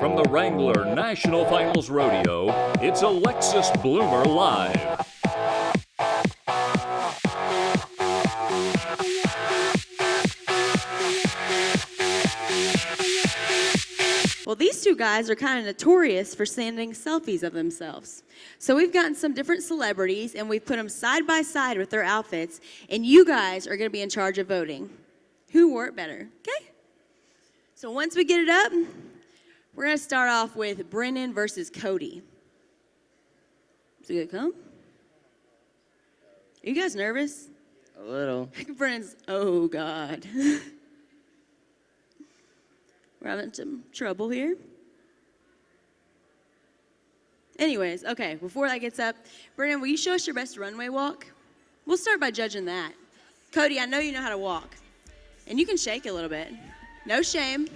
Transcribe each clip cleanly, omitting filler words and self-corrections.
From the Wrangler National Finals Rodeo, it's Alexis Bloomer Live. Well, these two guys are kind of notorious for sending selfies of themselves. So we've gotten some different celebrities, and we've put them side by side with their outfits, and you guys are going to be in charge of voting. Who wore it better, okay? So once we get it up, we're going to start off with Brennan versus Cody. Is he going to come? Are you guys nervous? A little. Brennan's, oh, God. We're having some trouble here. Anyways, okay, before that gets up, Brennan, will you show us your best runway walk? We'll start by judging that. Cody, I know you know how to walk. And you can shake a little bit. No shame.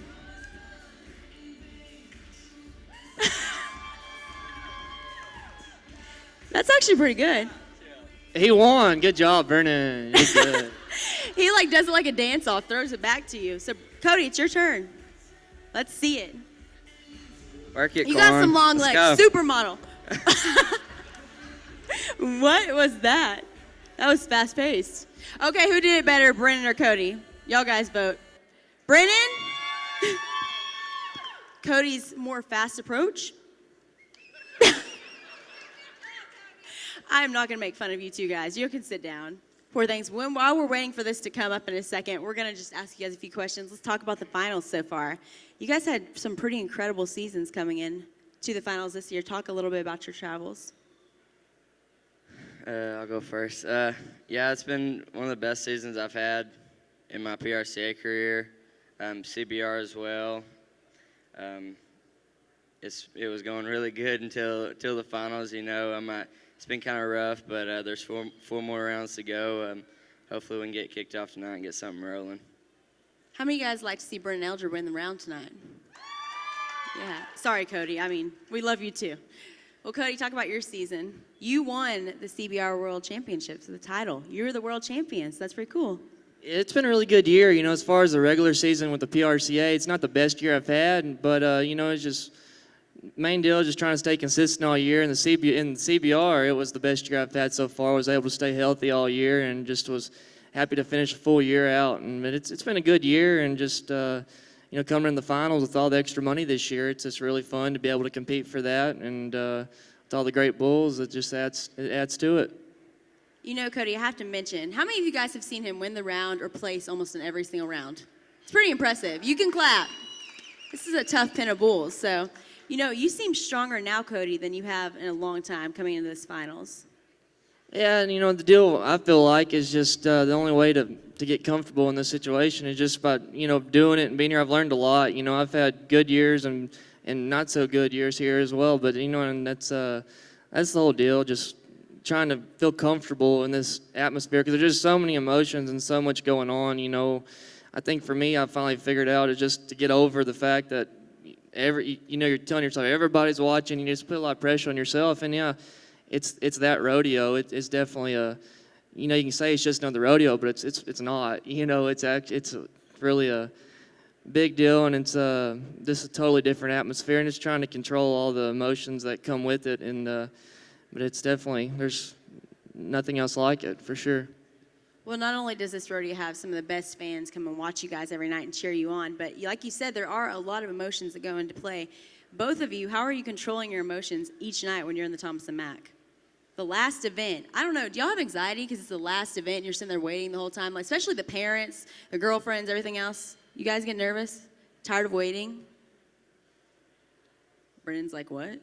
That's actually pretty good. He won. Good job, Brennan. You're good. He does it like a dance-off, throws it back to you. So, Cody, it's your turn. Let's see it. Work it, You Corn. got some long Let's legs. go. Supermodel. What was that? That was fast-paced. Okay, who did it better, Brennan or Cody? Y'all guys vote. Brennan? Cody's more fast approach. I'm not going to make fun of you two guys. You can sit down. Poor things. While we're waiting for this to come up in a second, we're going to just ask you guys a few questions. Let's talk about the finals so far. You guys had some pretty incredible seasons coming in to the finals this year. Talk a little bit about your travels. I'll go first. Yeah, it's been one of the best seasons I've had in my PRCA career. CBR as well. It was going really good until the finals. It's been kind of rough, but there's four more rounds to go. Hopefully we can get kicked off tonight and get something rolling. How many of you guys like to see Brennan Eldred win the round tonight? Yeah. Sorry, Cody. We love you too. Well, Cody, talk about your season. You won the CBR World Championships, the title. You're the world champions. That's pretty cool. It's been a really good year, as far as the regular season with the PRCA. It's not the best year I've had, but, it's just main deal is just trying to stay consistent all year. In the CBR, it was the best year I've had so far. I was able to stay healthy all year and just was happy to finish a full year out. And it's been a good year, and just, coming in the finals with all the extra money this year, it's just really fun to be able to compete for that. And with all the great bulls, it just adds to it. Cody, I have to mention, how many of you guys have seen him win the round or place almost in every single round? It's pretty impressive. You can clap. This is a tough pen of bulls. So, you seem stronger now, Cody, than you have in a long time coming into this finals. Yeah, and the deal I feel like is just the only way to get comfortable in this situation is just by, doing it and being here. I've learned a lot. I've had good years and not so good years here as well. But, and that's the whole deal, just trying to feel comfortable in this atmosphere because there's just so many emotions and so much going on. I think for me, I finally figured out is just to get over the fact that you're telling yourself everybody's watching. You just put a lot of pressure on yourself, and yeah, it's that rodeo. It's definitely you can say it's just another rodeo, but it's not. It's really a big deal, and it's this is a totally different atmosphere, and it's trying to control all the emotions that come with it, and but it's definitely there's nothing else like it for sure. Well, not only does this rodeo have some of the best fans come and watch you guys every night and cheer you on, but like you said, there are a lot of emotions that go into play. Both of you, how are you controlling your emotions each night when you're in the Thomas and Mack? The last event, I don't know, do y'all have anxiety because it's the last event and you're sitting there waiting the whole time? Especially the parents, the girlfriends, everything else. You guys get nervous? Tired of waiting? Brennan's like, what?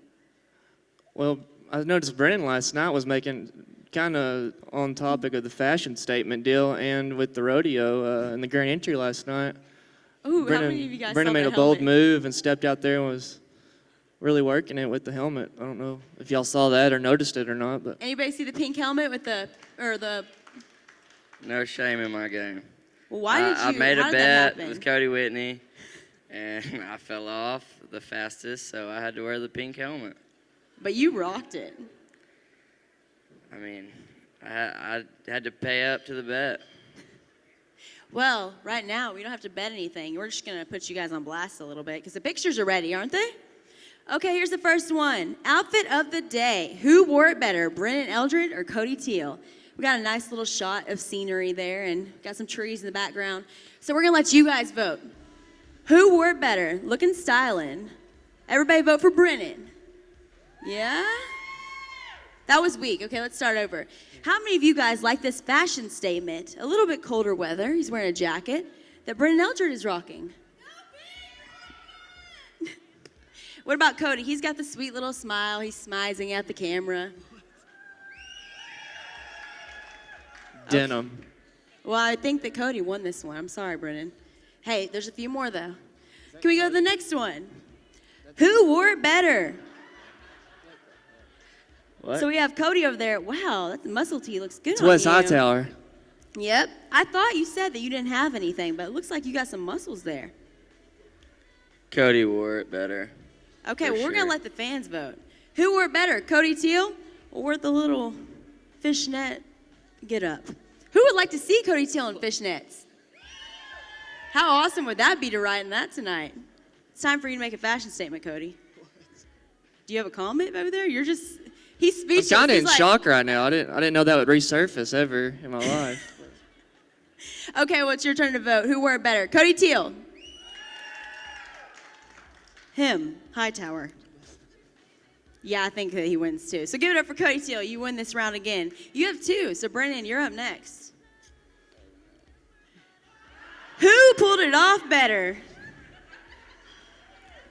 Well, I noticed Brennan last night was making kind of on topic of the fashion statement deal and with the rodeo in the grand entry last night. Ooh, how many of you guys Brennan saw made that a bold helmet? move and stepped out there and was really working it with the helmet. I don't know if y'all saw that or noticed it or not, but Anybody see the pink helmet with the No shame in my game. well, why did you, I made how a did that bet happen? with Cody Whitney, and I fell off the fastest, so I had to wear the pink helmet. But you rocked it. I had to pay up to the bet. Well, right now, we don't have to bet anything. We're just going to put you guys on blast a little bit because the pictures are ready, aren't they? Okay, here's the first one. Outfit of the day. Who wore it better, Brennan Eldred or Cody Teel? We got a nice little shot of scenery there and got some trees in the background. So we're going to let you guys vote. Who wore it better, looking styling? Everybody vote for Brennan. Yeah? That was weak. Okay, let's start over. How many of you guys like this fashion statement? A little bit colder weather. He's wearing a jacket that Brennan Eldred is rocking. What about Cody? He's got the sweet little smile. He's smizing at the camera. Denim. Okay. Well, I think that Cody won this one. I'm sorry, Brennan. Hey, there's a few more, though. Can we go to the next one? Who wore it better? What? So we have Cody over there. Wow, that muscle tee looks good It's on Wes you. Hightower. Yep. I thought you said that you didn't have anything, but it looks like you got some muscles there. Cody wore it better. Okay, For well, we're going to sure. let the fans vote. Who wore it better, Cody Teel or the little fishnet get up? Who would like to see Cody Teel in fishnets? How awesome would that be to ride in that tonight? It's time for you to make a fashion statement, Cody. Do you have a comment over there? You're just, he's speechless. I'm kind of He's in like, shock right now. I didn't know that would resurface ever in my life. Okay, well, it's your turn to vote. Who wore it better, Cody Teel? Him, Hightower. Yeah, I think that he wins too. So give it up for Cody Teel. You win this round again. You have two, so Brennan, you're up next. Who pulled it off better?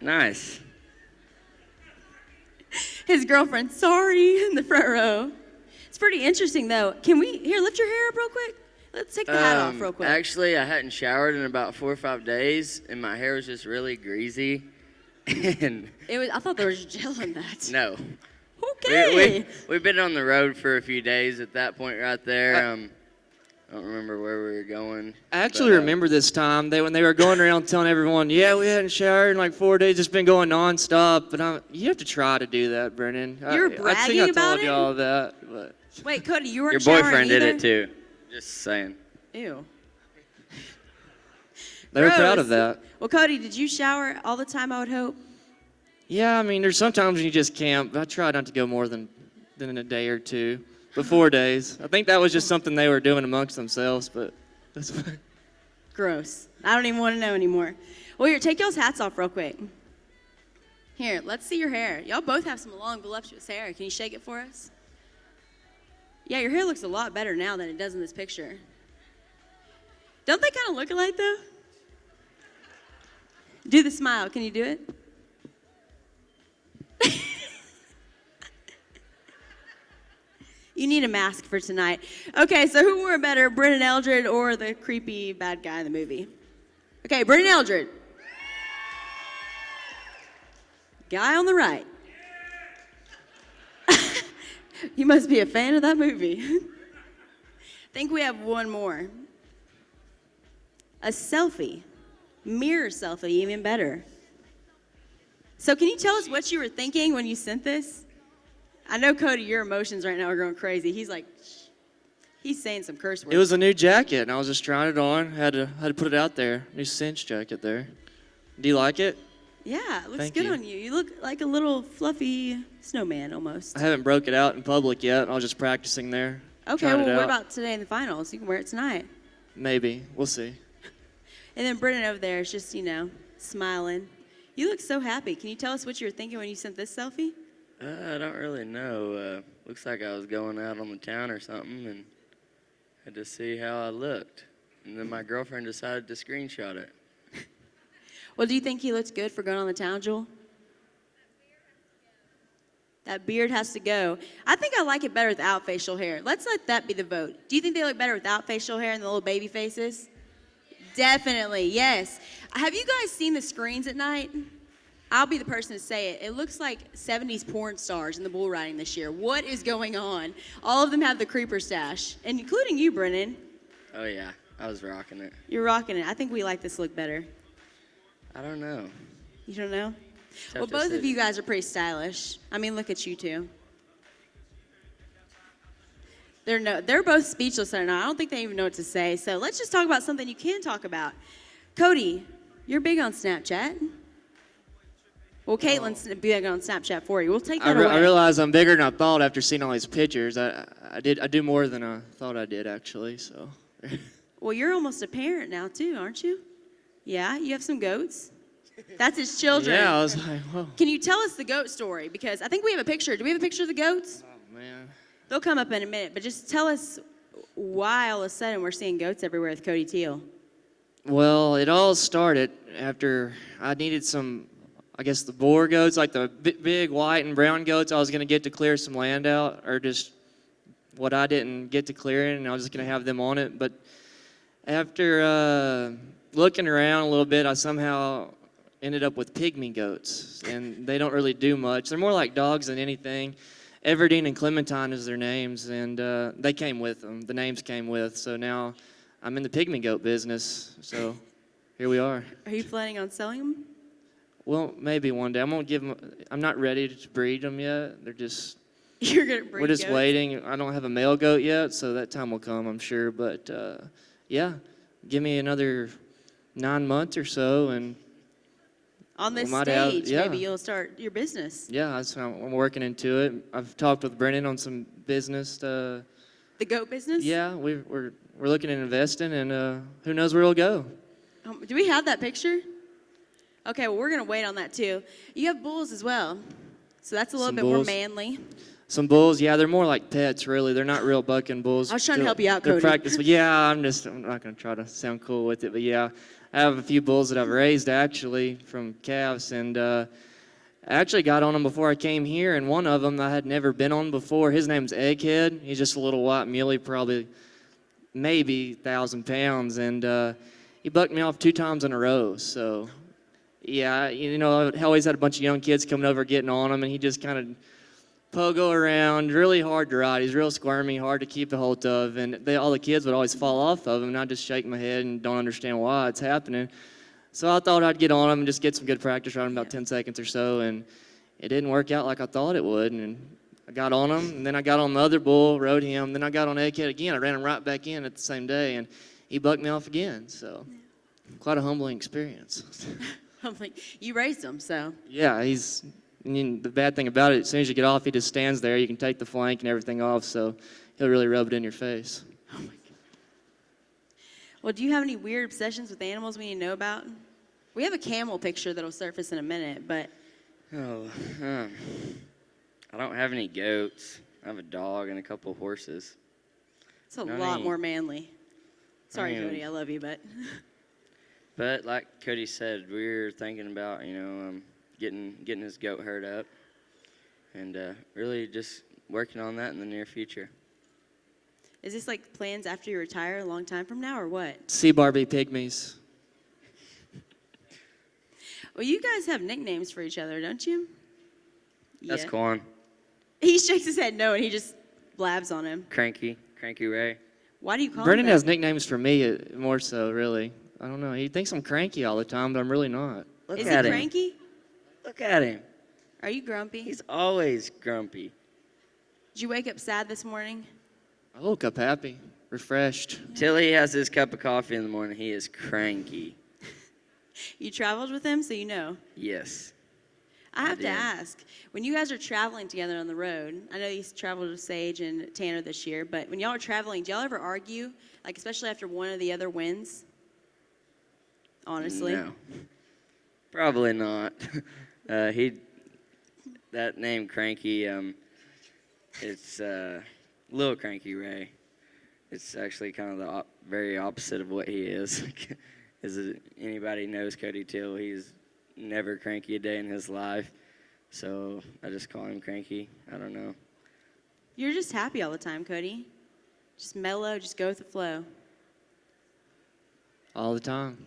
Nice. His girlfriend, sorry, in the front row. It's pretty interesting, though. Can we, here, lift your hair up real quick? Let's take the hat off real quick. Actually, I hadn't showered in about 4 or 5 days, and my hair was just really greasy. And I thought there was gel in that. no. Okay. We've been on the road for a few days at that point right there. I don't remember where we were going. I actually remember this time when they were going around telling everyone, yeah, we hadn't showered in like 4 days. It's been going nonstop. But you have to try to do that, Brennan. You were I bragging think I about told it? you all of that. But Wait, Cody, you weren't Your showering boyfriend did either? it too. Just saying. Ew. they were proud Gross. of that. Well, Cody, did you shower all the time, I would hope? Yeah, I mean, there's sometimes when you just can't. I try not to go more than a day or two. But 4 days. I think that was just something they were doing amongst themselves, but that's fine. Gross. I don't even want to know anymore. Well, here, take y'all's hats off real quick. Here, let's see your hair. Y'all both have some long, voluptuous hair. Can you shake it for us? Yeah, your hair looks a lot better now than it does in this picture. Don't they kind of look alike, though? Do the smile. Can you do it? You need a mask for tonight. Okay, so who wore it better, Brennan Eldred or the creepy bad guy in the movie? Okay, Brennan Eldred. Guy on the right. You must be a fan of that movie. I think we have one more. A selfie. Mirror selfie, even better. So can you tell us what you were thinking when you sent this? I know, Cody, your emotions right now are going crazy. He's like, he's saying some curse words. It was a new jacket, and I was just trying it on. Had to put it out there. New cinch jacket there. Do you like it? Yeah, it looks Thank good you. on you. You look like a little fluffy snowman almost. I haven't broke it out in public yet. I was just practicing there. Okay, trying well, it what out. about today in the finals? You can wear it tonight. Maybe. We'll see. And then Brennan over there is just, smiling. You look so happy. Can you tell us what you were thinking when you sent this selfie? I don't really know. Looks like I was going out on the town or something and had to see how I looked. And then my girlfriend decided to screenshot it. Well, do you think he looks good for going on the town, Joel? That beard has to go. I think I like it better without facial hair. Let's let that be the vote. Do you think they look better without facial hair and the little baby faces? Definitely, yes. Have you guys seen the screens at night? I'll be the person to say it. It looks like 70s porn stars in the bull riding this year. What is going on? All of them have the creeper stash, and including you, Brennan. Oh, yeah. I was rocking it. You're rocking it. I think we like this look better. I don't know. You don't know? Tough Well, both of decision. you guys are pretty stylish. I mean, look at you two. They're both speechless right now. I don't think they even know what to say. So let's just talk about something you can talk about. Cody, you're big on Snapchat. Well, Caitlin's big on Snapchat for you. We'll take I that away. realize I'm bigger than I thought after seeing all these pictures. I do more than I thought I did, actually, so. Well, you're almost a parent now, too, aren't you? Yeah, you have some goats. That's his children. Yeah, I was like, whoa. Can you tell us the goat story? Because I think we have a picture. Do we have a picture of the goats? Oh, man. They'll come up in a minute, but just tell us why all of a sudden we're seeing goats everywhere with Cody Teel. Well, it all started after I needed some, I guess, the boar goats, like the big white and brown goats. I was going to get to clear some land out, or just what I didn't get to clear, and I was just going to have them on it. But after looking around a little bit, I somehow ended up with pygmy goats, and they don't really do much. They're more like dogs than anything. Everdeen and Clementine is their names, and they came with them. The names came with, so now I'm in the pygmy goat business, so here we are. Are you planning on selling them? Well, maybe one day. I'm not ready to breed them yet. They're just, You're going to breed we're just goats? waiting. I don't have a male goat yet, so that time will come, I'm sure. But yeah, give me another 9 months or so, and On this we might have- stage, yeah. maybe you'll start your business. yeah, I'm working into it. I've talked with Brennan on some business. The goat business? Yeah, we're looking at investing, and who knows where it'll go. Do we have that picture? Okay, well, we're going to wait on that too. You have bulls as well, so that's a little Some bit more bulls. manly. Some bulls, yeah, they're more like pets, really. They're not real bucking bulls. I was trying to help you out, They're Cody. practice, but yeah, I'm not going to try to sound cool with it, but yeah, I have a few bulls that I've raised actually from calves, and I actually got on them before I came here, and one of them I had never been on before. His name's Egghead. He's just a little white muley, probably maybe 1,000 pounds, and he bucked me off 2 times in a row. So yeah, you know, I always had a bunch of young kids coming over getting on him, and he just kind of pogo around, really hard to ride. He's real squirmy, hard to keep a hold of, and all the kids would always fall off of him, and I'd just shake my head and don't understand why it's happening. So I thought I'd get on him and just get some good practice riding about 10 seconds or so, and it didn't work out like I thought it would, and I got on him, and then I got on the other bull, rode him, then I got on Egghead again. I ran him right back in at the same day, and he bucked me off again, so quite a humbling experience. I'm like, you raised them, so. Yeah, the bad thing about it, as soon as you get off, he just stands there. You can take the flank and everything off, so he'll really rub it in your face. Oh my God. Well, do you have any weird obsessions with animals we need to know about? We have a camel picture that'll surface in a minute, but Oh, I don't have any goats. I have a dog and a couple of horses. it's a Not lot any- more manly. Sorry, mean- Cody, I love you, but But like Cody said, we're thinking about, getting his goat herd up, and really just working on that in the near future. is this like plans after you retire a long time from now, or what? Sea Barbie pygmies. Well, you guys have nicknames for each other, don't you? That's Yeah. Quan. He shakes his head no, and he just blabs on him. Cranky Ray. Why do you call Brennan him that? has nicknames for me more so, really. I don't know. He thinks I'm cranky all the time, but I'm really not. Look Is at he him. cranky? Look at him. Are you grumpy? He's always grumpy. Did you wake up sad this morning? I woke up happy, refreshed. Till he has his cup of coffee in the morning, he is cranky. You traveled with him, so you know. Yes. I have to did. ask, when you guys are traveling together on the road, I know you traveled with Sage and Tanner this year, but when y'all are traveling, do y'all ever argue, like especially after one of the other wins? Honestly. No. Probably not. That name Cranky, it's Little Cranky Ray. It's actually kind of the very opposite of what he is. Anybody knows Cody Teel, he's never cranky a day in his life. So I just call him Cranky. I don't know. You're just happy all the time, Cody. Just mellow, just go with the flow. All the time.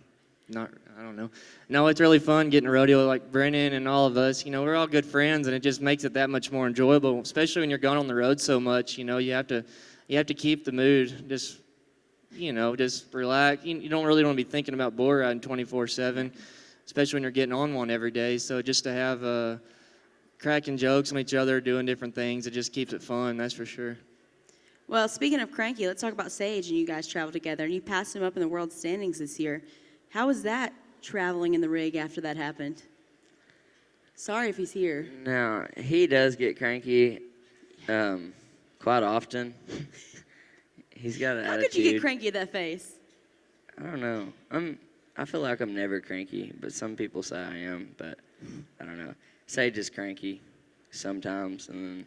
I don't know. No, it's really fun getting a rodeo like Brennan and all of us. You know, we're all good friends, and it just makes it that much more enjoyable, especially when you're gone on the road so much. You know, you have to keep the mood just relax. You don't really want to be thinking about bull riding 24/7, especially when you're getting on one every day. So just to have cracking jokes on each other, doing different things, it just keeps it fun, that's for sure. Well, speaking of cranky, let's talk about Sage and you guys traveled together, and you passed him up in the world standings this year. How was that traveling in the rig after that happened? Sorry if he's here. Now, he does get cranky quite often. He's got an How attitude. could you get cranky at that face? I don't know. I feel like I'm never cranky, but some people say I am, but I don't know. Sage is cranky sometimes, and then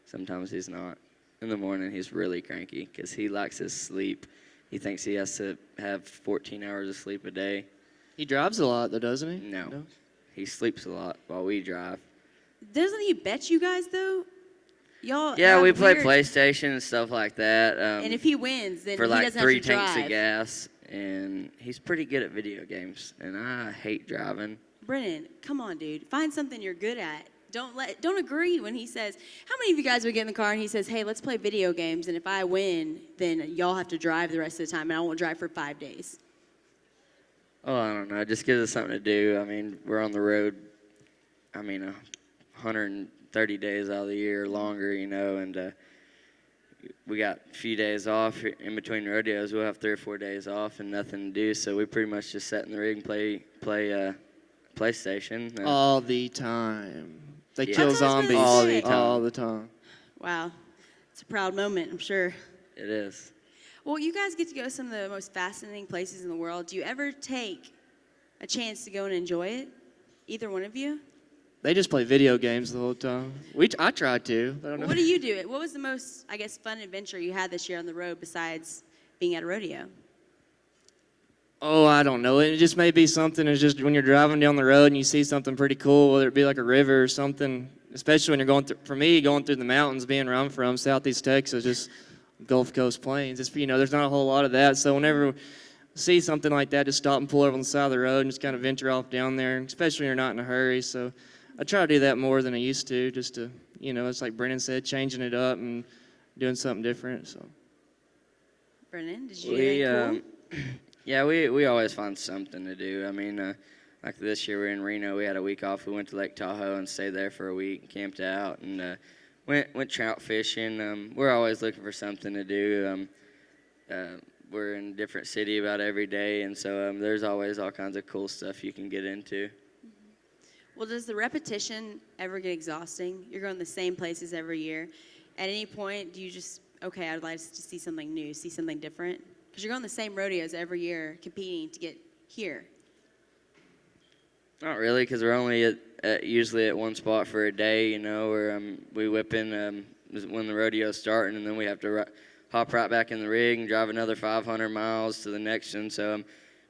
sometimes he's not. In the morning, he's really cranky because he likes his sleep. He thinks he has to have 14 hours of sleep a day. He drives a lot, though, doesn't he? No. He sleeps a lot while we drive. Doesn't he bet you guys, though? Y'all Yeah, have we play weird- PlayStation and stuff like that. And if he wins, then for he like doesn't 3 have to tanks drive. of gas, and he's pretty good at video games, and I hate driving. Brennan, come on, dude. Find something you're good at. Don't agree when he says, how many of you guys would get in the car and he says, hey, let's play video games, and if I win, then y'all have to drive the rest of the time, and I won't drive for 5 days. Oh, I don't know. It just gives us something to do. I mean, we're on the road, 130 days out of the year or longer, and we got a few days off in between rodeos. We'll have 3 or 4 days off and nothing to do, so we pretty much just sit in the rig and play PlayStation. All the time. They Yeah. kill That's what I was zombies gonna All the say. time. all the time. Wow. It's a proud moment, I'm sure. It is. Well, you guys get to go to some of the most fascinating places in the world. Do you ever take a chance to go and enjoy it? Either one of you? They just play video games the whole time. I tried to. But I don't know. What do you do? What was the most, I guess, fun adventure you had this year on the road besides being at a rodeo? Oh, I don't know. It just may be something. It's just when you're driving down the road and you see something pretty cool, whether it be like a river or something, especially when you're going through, for me, going through the mountains, being where I'm from, Southeast Texas, just Gulf Coast plains. It's, there's not a whole lot of that. So whenever I see something like that, just stop and pull over on the side of the road and just kind of venture off down there, especially when you're not in a hurry. So I try to do that more than I used to, just to, it's like Brennan said, changing it up and doing something different. So. Brennan, did you do anything cool? Yeah, we always find something to do. Like this year we're in Reno. We had a week off. We went to Lake Tahoe and stayed there for a week, camped out, and went trout fishing. We're always looking for something to do. We're in a different city about every day, and so there's always all kinds of cool stuff you can get into. Well, does the repetition ever get exhausting? You're going the same places every year. At any point, do you just, okay, I'd like to see something new, see something different? Because you're going the same rodeos every year, competing to get here. Not really, because we're only usually at one spot for a day, where we whip in when the rodeo's starting, and then we have to hop right back in the rig and drive another 500 miles to the next one. So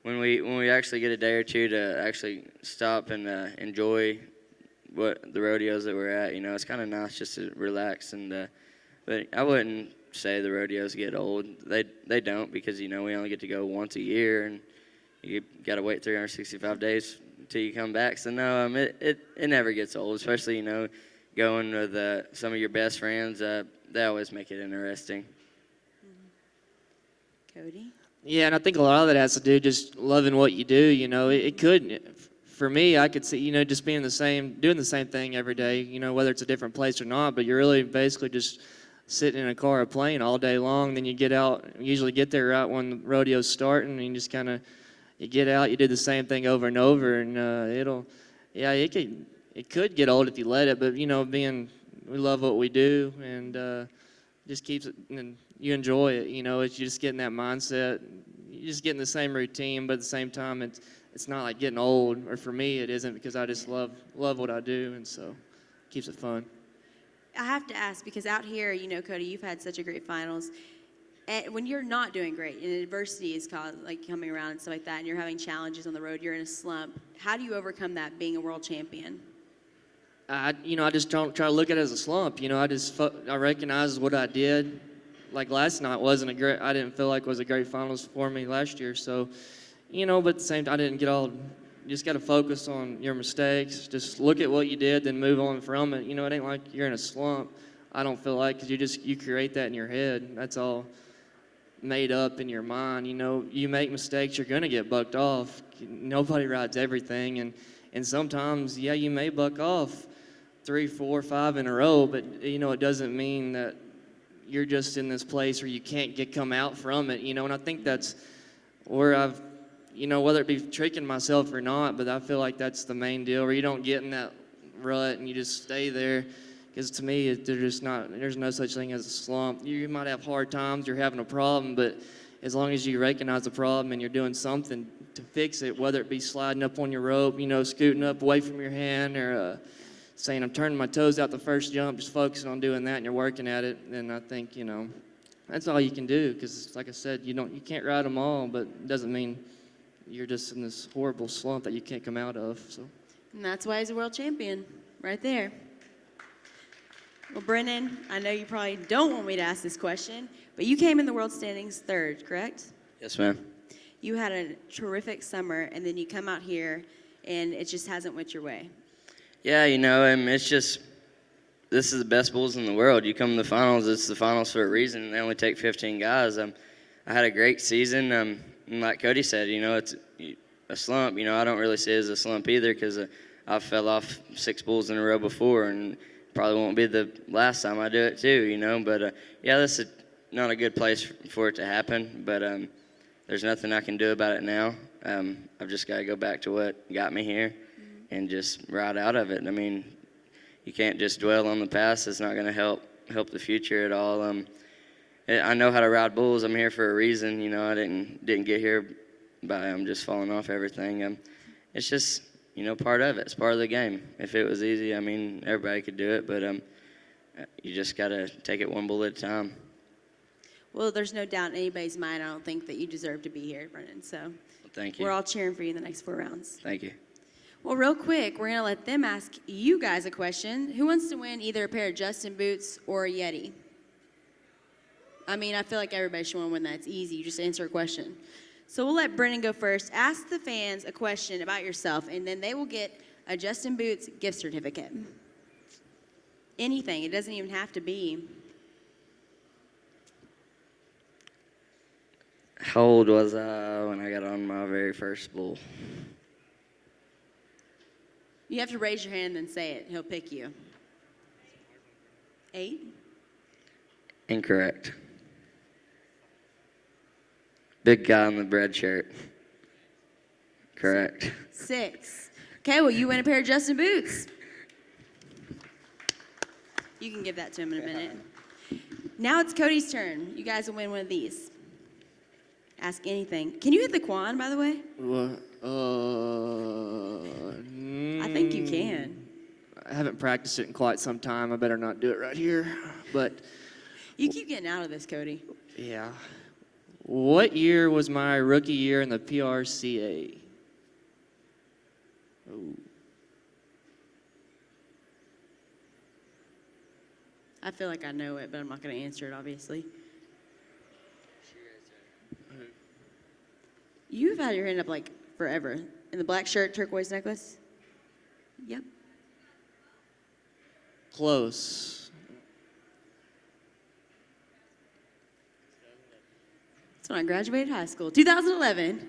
when we actually get a day or two to actually stop and enjoy what the rodeos that we're at, it's kind of nice just to relax. But I wouldn't say the rodeos get old. They don't, because we only get to go once a year, and you got to wait 365 days until you come back. So no, it never gets old, especially going with some of your best friends. They always make it interesting. Cody? Yeah, and I think a lot of that has to do just loving what you do. It could, for me, I could see, just doing the same thing every day, whether it's a different place or not, but you're really basically just sitting in a car or plane all day long. Then you get out, usually get there right when the rodeo's starting, and you just kind of, you get out, you do the same thing over and over, and it could get old if you let it, but, we love what we do, and just keeps it, and you enjoy it, it's you just getting that mindset, you just getting the same routine, but at the same time, it's not like getting old, or for me, it isn't, because I just love what I do, and so it keeps it fun. I have to ask, because out here, Cody, you've had such a great finals. And when you're not doing great, and adversity is coming around and stuff like that, and you're having challenges on the road, you're in a slump, how do you overcome that being a world champion? I just don't try to look at it as a slump. I recognize what I did. Like last night I didn't feel like it was a great finals for me last year. So, but at the same time, I didn't get all, you just got to focus on your mistakes. Just look at what you did, then move on from it. It ain't like you're in a slump. I don't feel like, because you create that in your head. That's all made up in your mind. You make mistakes, you're going to get bucked off. Nobody rides everything. And sometimes, yeah, you may buck off 3, 4, 5 in a row, but, it doesn't mean that you're just in this place where you can't come out from it, and I think that's where I've, whether it be tricking myself or not, but I feel like that's the main deal, where you don't get in that rut and you just stay there. Because to me, there's no such thing as a slump. You might have hard times, you're having a problem, but as long as you recognize the problem and you're doing something to fix it, whether it be sliding up on your rope, scooting up away from your hand, or saying I'm turning my toes out the first jump, just focusing on doing that, and you're working at it, then I think, that's all you can do. Because like I said, you can't ride them all, but it doesn't mean you're just in this horrible slump that you can't come out of. So. And that's why he's a world champion, right there. Well, Brennan, I know you probably don't want me to ask this question, but you came in the world standings 3rd, correct? Yes, ma'am. You had a terrific summer, and then you come out here, and it just hasn't went your way. Yeah, it's just, this is the best bulls in the world. You come to the finals, it's the finals for a reason. They only take 15 guys. I had a great season. And like Cody said, it's a slump. I don't really see it as a slump either, because I fell off 6 bulls in a row before, and probably won't be the last time I do it too, But, this is not a good place for it to happen. But there's nothing I can do about it now. I've just got to go back to what got me here and just ride out of it. I mean, you can't just dwell on the past. It's not going to help the future at all. I know how to ride bulls. I'm here for a reason. I didn't get here by just falling off everything. It's just part of it. It's part of the game. If it was easy, everybody could do it, but you just got to take it one bull at a time. Well, there's no doubt in anybody's mind, I don't think, that you deserve to be here, Brennan. So Well, thank you. we're all cheering for you in the next 4 rounds. Thank you. Well, real quick, we're going to let them ask you guys a question. Who wants to win either a pair of Justin boots or a Yeti? I feel like everybody should want to win that. It's easy. You just answer a question. So we'll let Brennan go first. Ask the fans a question about yourself, and then they will get a Justin Boots gift certificate. Anything. It doesn't even have to be. How old was I when I got on my very first bull? You have to raise your hand and then say it. He'll pick you. 8? Incorrect. Big guy in the bread shirt. Correct. 6. Okay, well, you win a pair of Justin Boots. You can give that to him in a minute. Now it's Cody's turn. You guys will win one of these. Ask anything. Can you hit the quan, by the way? What? I think you can. I haven't practiced it in quite some time. I better not do it right here. But You keep getting out of this, Cody. yeah. What year was my rookie year in the PRCA? Oh. I feel like I know it, but I'm not going to answer it, obviously. You've had your hand up like forever. In the black shirt, turquoise necklace? Yep. Close. That's when I graduated high school. 2011.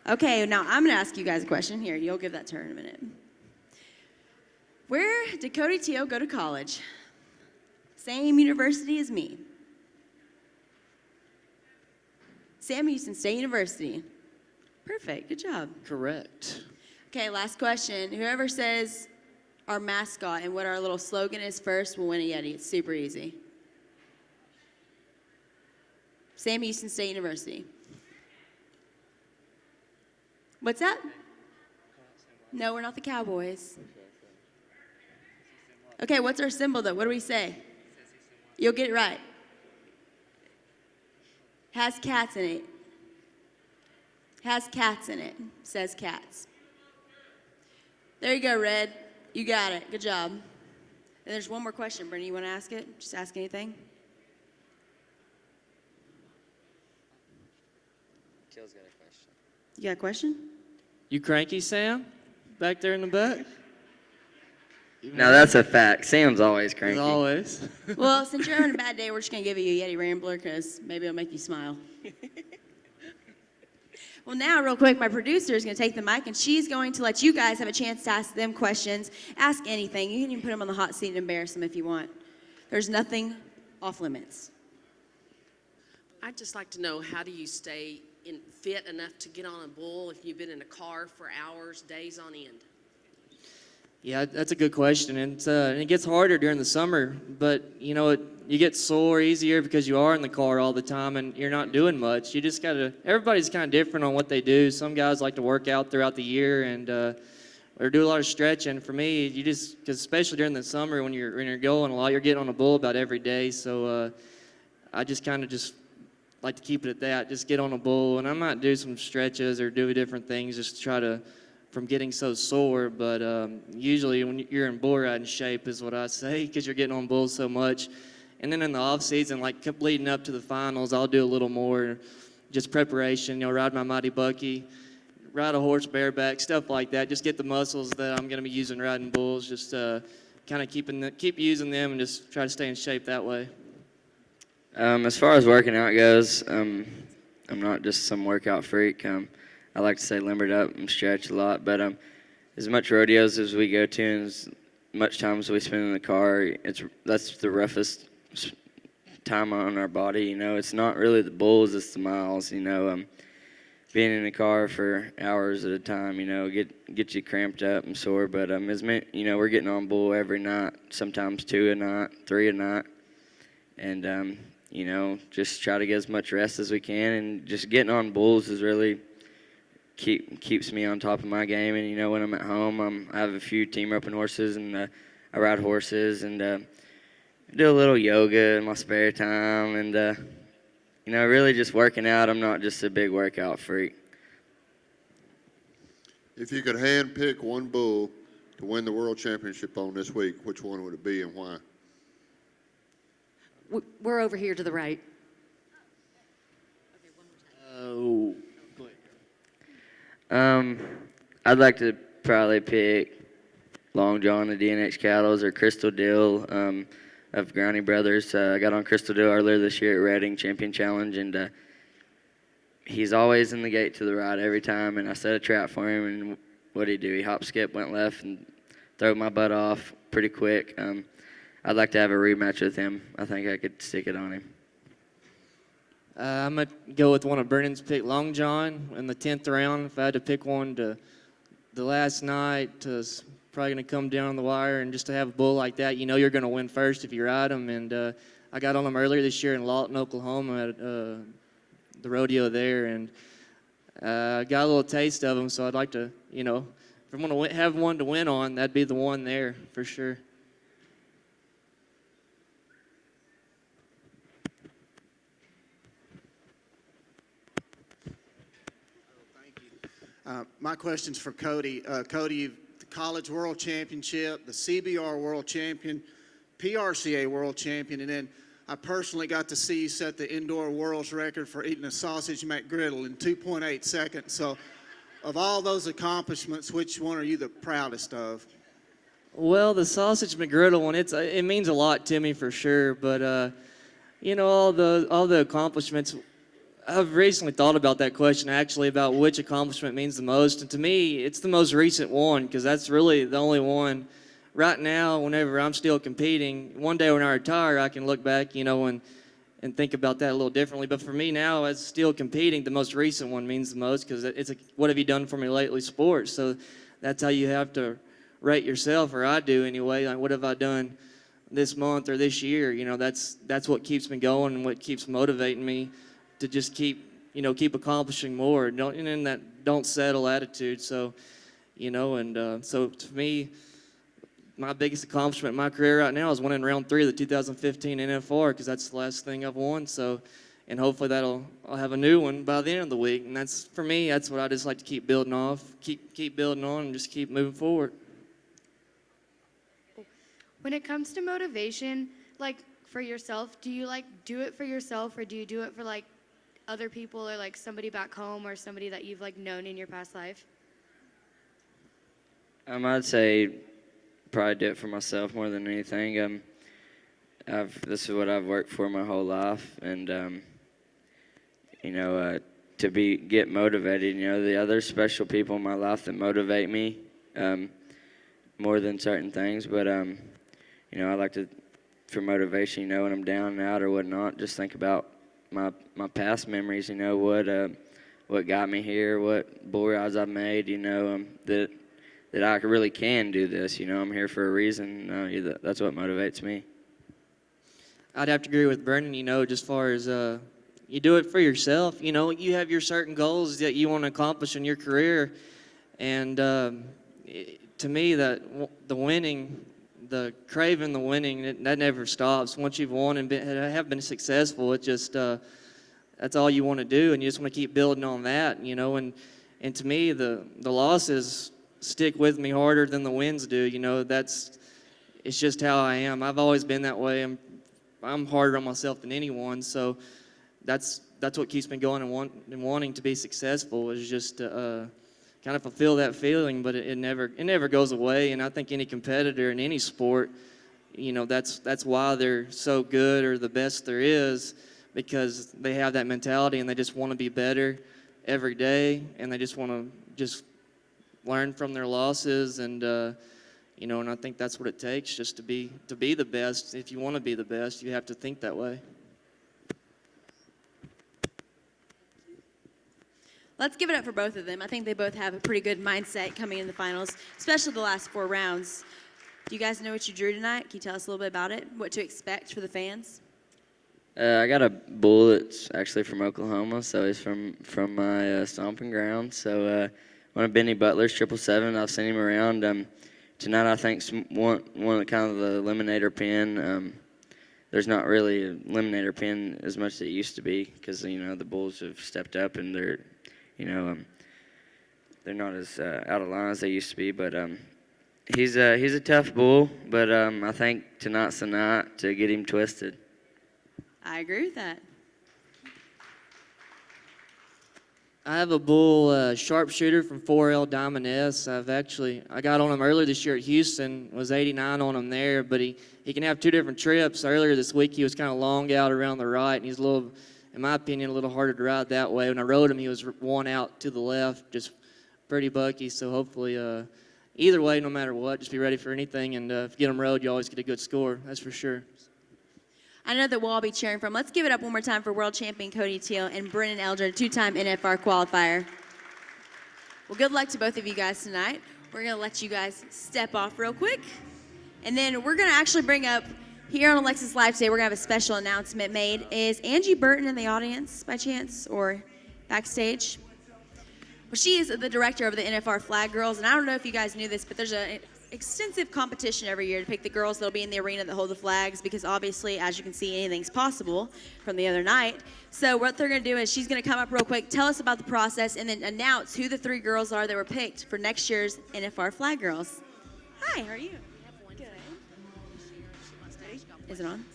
Okay, now I'm going to ask you guys a question. Here, you'll give that to her in a minute. Where did Cody Teel go to college? Same university as me. Sam Houston State University. Perfect, good job. Correct. Okay, last question. Whoever says our mascot and what our little slogan is first will win a Yeti. It's super easy. Sam Houston State University. What's that? No, we're not the Cowboys. Okay, what's our symbol though? What do we say? You'll get it right. Has cats in it. Has cats in it. Says cats. There you go, Red. You got it. Good job. And there's one more question, Brennan. You want to ask it? Just ask anything. Teal's got a question. You got a question? You cranky, Sam? Back there in the back? Now that's a fact. Sam's always As cranky. always. Well, since you're having a bad day, we're just going to give you a Yeti Rambler because maybe it'll make you smile. Well, now, real quick, my producer is going to take the mic, and she's going to let you guys have a chance to ask them questions. Ask anything. You can even put them on the hot seat and embarrass them if you want. There's nothing off limits. I'd just like to know, how do you stay fit enough to get on a bull if you've been in a car for hours, days on end? Yeah, that's a good question, and it gets harder during the summer. But you get sore easier because you are in the car all the time and you're not doing much. You just gotta. Everybody's kind of different on what they do. Some guys like to work out throughout the year and or do a lot of stretching. For me, because especially during the summer when you're going a lot, you're getting on a bull about every day. So I just kind of just like to keep it at that. Just get on a bull, and I might do some stretches or do different things just to try to from getting so sore. But usually when you're in bull riding shape is what I say, because you're getting on bulls so much. And then in the off season, like leading up to the finals, I'll do a little more just preparation, ride my mighty bucky, ride a horse bareback, stuff like that. Just get the muscles that I'm going to be using riding bulls, just kind of keep using them and just try to stay in shape that way. As far as working out goes, I'm not just some workout freak. I like to stay limbered up and stretch a lot, but as much rodeos as we go to and as much time as we spend in the car, that's the roughest time on our body. It's not really the bulls, it's the miles. Being in the car for hours at a time, get you cramped up and sore. But we're getting on bull every night, sometimes 2 a night, 3 a night, and just try to get as much rest as we can. And just getting on bulls is really keeps me on top of my game. And when I'm at home, I have a few team roping horses, and I ride horses and do a little yoga in my spare time, and really just working out. I'm not just a big workout freak. If you could hand pick one bull to win the world championship on this week, which one would it be and why? We're over here to the right. Oh, go ahead. I'd like to probably pick Long John of DNX Cattles or Crystal Deal of Groundy Brothers. I got on Crystal Deal earlier this year at Reading Champion Challenge, and he's always in the gate to the right every time, and I set a trap for him, and what'd he do? He hop, skip, went left, and threw my butt off pretty quick. I'd like to have a rematch with him. I think I could stick it on him. I'm going to go with one of Brennan's pick, Long John, in the 10th round. If I had to pick one to the last night, probably going to come down the wire, and just to have a bull like that, you're going to win first if you ride him. And I got on him earlier this year in Lawton, Oklahoma at the rodeo there, and got a little taste of him. So I'd like to, if I'm going to have one to win on, that'd be the one there for sure. My question's for Cody. Cody, the College World Championship, the CBR World Champion, PRCA World Champion, and then I personally got to see you set the indoor world's record for eating a sausage McGriddle in 2.8 seconds. So of all those accomplishments, which one are you the proudest of? Well, the sausage McGriddle one, it means a lot to me for sure. But all the accomplishments, I've recently thought about that question actually, about which accomplishment means the most. And to me, it's the most recent one, because that's really the only one right now. Whenever I'm still competing, one day when I retire, I can look back, and think about that a little differently. But for me now, as still competing, the most recent one means the most, because it's what have you done for me lately sports. So that's how you have to rate yourself, or I do anyway. Like, what have I done this month or this year? That's what keeps me going and what keeps motivating me to just keep accomplishing more. And in that don't settle attitude. So, so to me, my biggest accomplishment in my career right now is winning round 3 of the 2015 NFR, because that's the last thing I've won. So, and hopefully I'll have a new one by the end of the week. And that's, for me, that's what I just like to keep building off, keep building on, and just keep moving forward. When it comes to motivation, like for yourself, do you do it for yourself, or do you do it for other people, or somebody back home, or somebody that you've known in your past life? I'd say probably do it for myself more than anything. This is what I've worked for my whole life, and to get motivated. The other special people in my life that motivate me more than certain things, but I like to, for motivation, when I'm down and out or whatnot, just think about my past memories, what got me here, what bull rides I've made, that that I really can do this. You know, I'm here for a reason. That's what motivates me. I'd have to agree with Brennan, just far as you do it for yourself. You have your certain goals that you want to accomplish in your career. And to me, the winning, the craving the winning, that never stops. Once you've won and have been successful, it just, that's all you want to do. And you just want to keep building on that, And to me, the losses stick with me harder than the wins do. It's just how I am. I've always been that way. I'm harder on myself than anyone, so that's what keeps me going and wanting to be successful is just to kind of fulfill that feeling. But it never goes away. And I think any competitor in any sport, that's why they're so good or the best there is, because they have that mentality and they just want to be better every day, and they just want to just learn from their losses and. And I think that's what it takes, just to be the best. If you want to be the best, you have to think that way. Let's give it up for both of them. I think they both have a pretty good mindset coming in the finals, especially the last 4 rounds. Do you guys know what you drew tonight? Can you tell us a little bit about it? What to expect for the fans? I got a bull that's actually from Oklahoma, so he's from my stomping ground. So one of Benny Butler's 777. I've seen him around. Tonight, I think one kind of the eliminator pin. There's not really an eliminator pin as much as it used to be because the bulls have stepped up and they're not as out of line as they used to be. But he's a tough bull. But I think tonight's the night to get him twisted. I agree with that. I have a bull sharpshooter from 4L Diamond S. I got on him earlier this year at Houston, was 89 on him there, but he can have 2 different trips. Earlier this week, he was kind of long out around the right, and he's a little, in my opinion, a little harder to ride that way. When I rode him, he was 1 out to the left, just pretty bucky, so hopefully either way, no matter what, just be ready for anything, and if you get him rode, you always get a good score, that's for sure. I know that we'll all be cheering for him. Let's give it up one more time for world champion Cody Teel and Brennan Eldred, 2-time NFR qualifier. Well, good luck to both of you guys tonight. We're going to let you guys step off real quick. And then we're going to actually bring up, here on Alexis Live today, we're going to have a special announcement made. Is Angie Burton in the audience by chance or backstage? Well, she is the director of the NFR Flag Girls, and I don't know if you guys knew this, but there's an extensive competition every year to pick the girls that'll be in the arena that hold the flags, because obviously, as you can see, anything's possible from the other night. So what they're going to do is she's going to come up real quick, tell us about the process, and then announce who the 3 girls are that were picked for next year's NFR Flag Girls. Hi, how are you? Good. Is it on?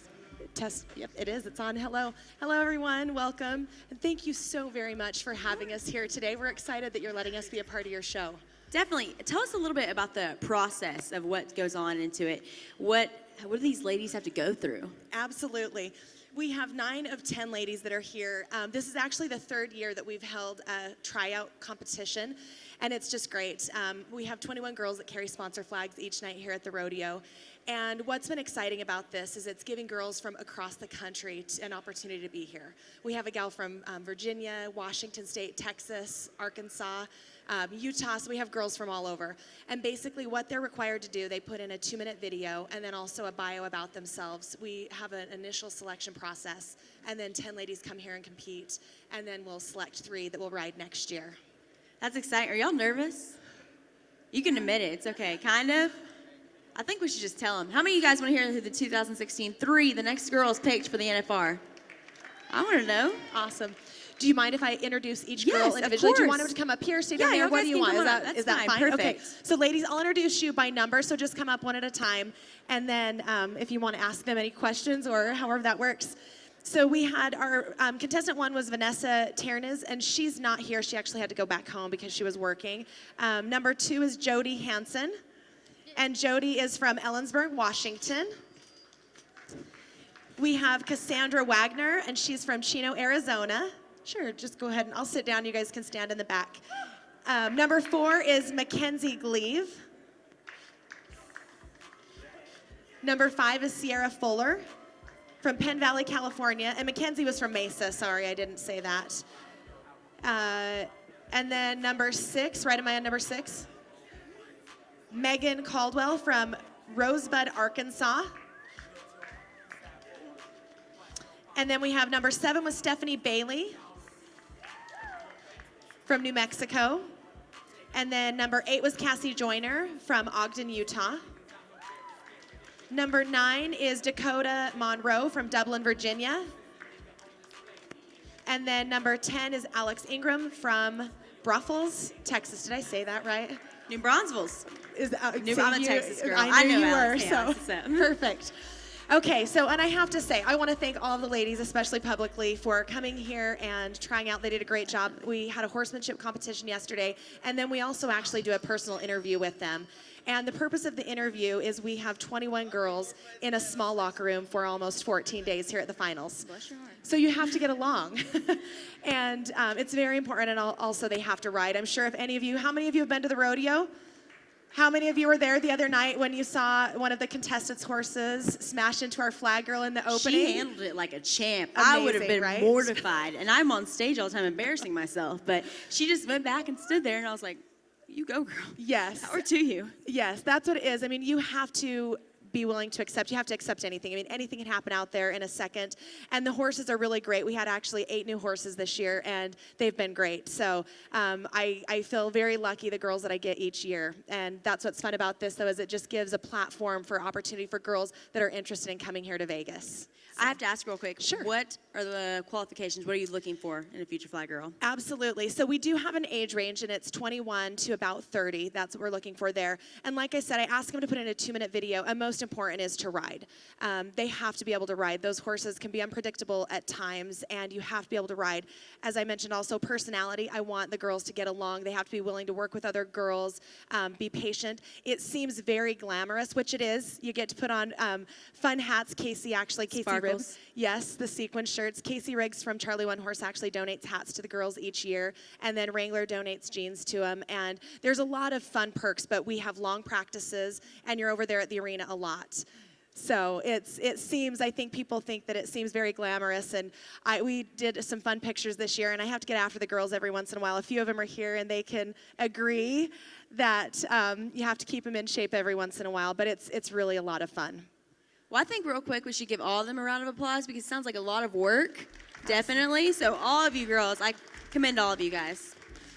Test. Yep, it is. It's on. Hello, everyone. Welcome, and thank you so very much for having us here today. We're excited that you're letting us be a part of your show. Definitely. Tell us a little bit about the process of what goes on into it. What do these ladies have to go through? Absolutely. We have 9 of 10 ladies that are here. This is actually the 3rd year that we've held a tryout competition, and it's just great. We have 21 girls that carry sponsor flags each night here at the rodeo. And what's been exciting about this is it's giving girls from across the country an opportunity to be here. We have a gal from Virginia, Washington State, Texas, Arkansas, Utah, so we have girls from all over. And basically what they're required to do, they put in a 2-minute video and then also a bio about themselves. We have an initial selection process, and then 10 ladies come here and compete, and then we'll select 3 that will ride next year. That's exciting. Are y'all nervous? You can admit it. It's okay. Kind of? I think we should just tell them. How many of you guys want to hear who the 2016 the next girls picked for the NFR? I want to know. Awesome. Do you mind if I introduce each girl Yes, individually? of Do you want course. them to come up here, stay down Yeah, here? you What guys do you can want? come Is on up. that, That's is that fine. fine? Okay. Perfect. So ladies, I'll introduce you by number, so just come up one at a time. And then if you want to ask them any questions or however that works. So we had our contestant 1 was Vanessa Ternes, and she's not here. She actually had to go back home because she was working. Number 2 is Jody Hansen. And Jody is from Ellensburg, Washington. We have Cassandra Wagner, and she's from Chino, Arizona. Sure, just go ahead and I'll sit down. You guys can stand in the back. Number 4 is Mackenzie Gleave. Number 5 is Sierra Fuller from Penn Valley, California. And Mackenzie was from Mesa. Sorry, I didn't say that. And then number 6, right, am I on number 6? Megan Caldwell from Rosebud, Arkansas. And then we have number 7 was Stephanie Bailey from New Mexico. And then number 8 was Cassie Joyner from Ogden, Utah. Number 9 is Dakota Monroe from Dublin, Virginia. And then number 10 is Alex Ingram from Brussels, Texas. Did I say that right? New Braunfels. I'm a Texas girl. I knew you Alex. were, Hey, so Alex, what's up? perfect. Okay, so, and I have to say, I want to thank all of the ladies, especially publicly, for coming here and trying out. They did a great job. We had a horsemanship competition yesterday, and then we also actually do a personal interview with them. And the purpose of the interview is we have 21 girls in a small locker room for almost 14 days here at the finals. Bless your heart. So you have to get along. And it's very important, and also they have to ride. I'm sure if any of you, how many of you have been to the rodeo? How many of you were there the other night when you saw one of the contestants' horses smash into our flag girl in the opening? She handled it like a champ. Amazing, I would have been right? mortified. And I'm on stage all the time embarrassing myself. But she just went back and stood there, and I was like, you go, girl. Yes. Power to you. Yes, that's what it is. I mean, you have to be willing to accept. You have to accept anything. I mean, anything can happen out there in a second. And the horses are really great. We had actually 8 new horses this year, and they've been great. So I feel very lucky, the girls that I get each year. And that's what's fun about this, though, is it just gives a platform for opportunity for girls that are interested in coming here to Vegas. I have to ask real quick. Sure. What are the qualifications? What are you looking for in a future fly girl? Absolutely. So we do have an age range, and it's 21 to about 30. That's what we're looking for there. And like I said, I asked them to put in a 2-minute video, and most important is to ride. They have to be able to ride. Those horses can be unpredictable at times, and you have to be able to ride. As I mentioned, also personality. I want the girls to get along. They have to be willing to work with other girls, be patient. It seems very glamorous, which it is. You get to put on fun hats. Casey Sparkles. Ribs. Yes, the sequin shirts. Casey Riggs from Charlie One Horse actually donates hats to the girls each year, and then Wrangler donates jeans to them. And there's a lot of fun perks, but we have long practices, and you're over there at the arena a lot. So it seems, I think people think that it seems very glamorous, and we did some fun pictures this year, and I have to get after the girls every once in a while. A few of them are here, and they can agree that you have to keep them in shape every once in a while, but it's really a lot of fun. Well, I think real quick we should give all of them a round of applause because it sounds like a lot of work, definitely. So all of you girls, I commend all of you guys.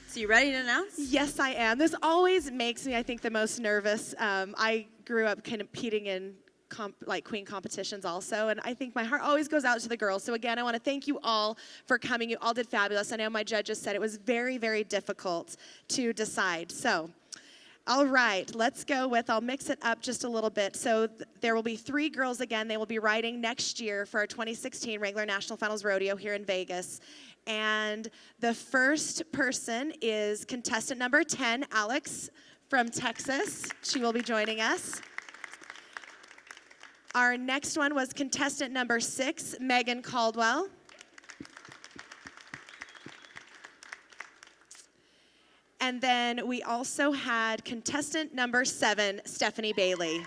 So you ready to announce? Yes, I am. This always makes me, I think, the most nervous. I grew up competing in queen competitions also, and I think my heart always goes out to the girls. So again, I want to thank you all for coming. You all did fabulous. I know my judges said it was very, very difficult to decide. So. All right, let's go with, I'll mix it up just a little bit. So there will be 3 girls again. They will be riding next year for our 2016 Wrangler National Finals Rodeo here in Vegas. And the first person is contestant number 10, Alex from Texas. She will be joining us. Our next one was contestant number 6, Megan Caldwell. And then we also had contestant number 7, Stephanie Bailey.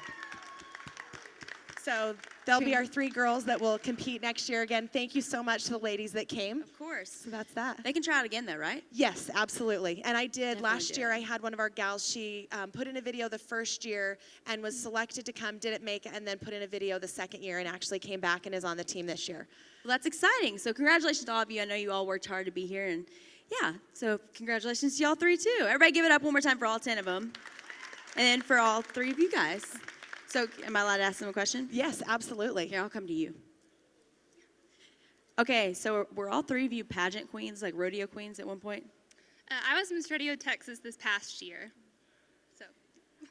So they'll be our 3 girls that will compete next year. Again, thank you so much to the ladies that came. Of course. So that's that. They can try it again though, right? Yes, absolutely. And I did Definitely last do. year. I had one of our gals. She put in a video the first year and was selected to come, didn't make it, and then put in a video the second year and actually came back and is on the team this year. Well, that's exciting. So congratulations to all of you. I know you all worked hard to be here, and yeah, so congratulations to y'all 3 too. Everybody give it up one more time for all 10 of them. And then for all 3 of you guys. So am I allowed to ask them a question? Yes, absolutely. Here, I'll come to you. Okay, so were all 3 of you pageant queens, like rodeo queens at one point? I was Miss Rodeo Texas this past year. So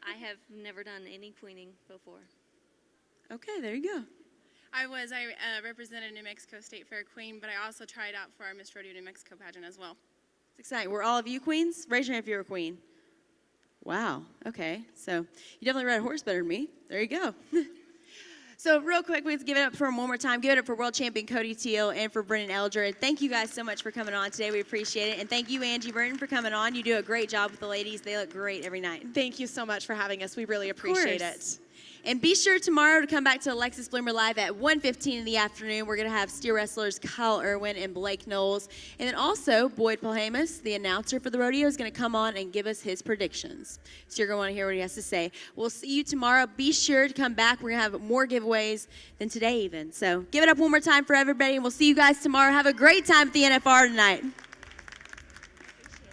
I have never done any queening before. Okay, there you go. I represented New Mexico State Fair Queen, but I also tried out for our Miss Rodeo New Mexico pageant as well. It's exciting. Were all of you queens? Raise your hand if you're a queen. Wow, okay. So you definitely ride a horse better than me. There you go. So real quick, let's give it up for him one more time. Give it up for world champion Cody Teel and for Brennan Eldred. Thank you guys so much for coming on today. We appreciate it. And thank you, Angie Burton, for coming on. You do a great job with the ladies. They look great every night. Thank you so much for having us. We really appreciate it. And be sure tomorrow to come back to Alexis Bloomer Live at 1:15 in the afternoon. We're going to have steer wrestlers Kyle Irwin and Blake Knowles. And then also, Boyd Polhamus, the announcer for the rodeo, is going to come on and give us his predictions. So you're going to want to hear what he has to say. We'll see you tomorrow. Be sure to come back. We're going to have more giveaways than today even. So give it up one more time for everybody, and we'll see you guys tomorrow. Have a great time at the NFR tonight.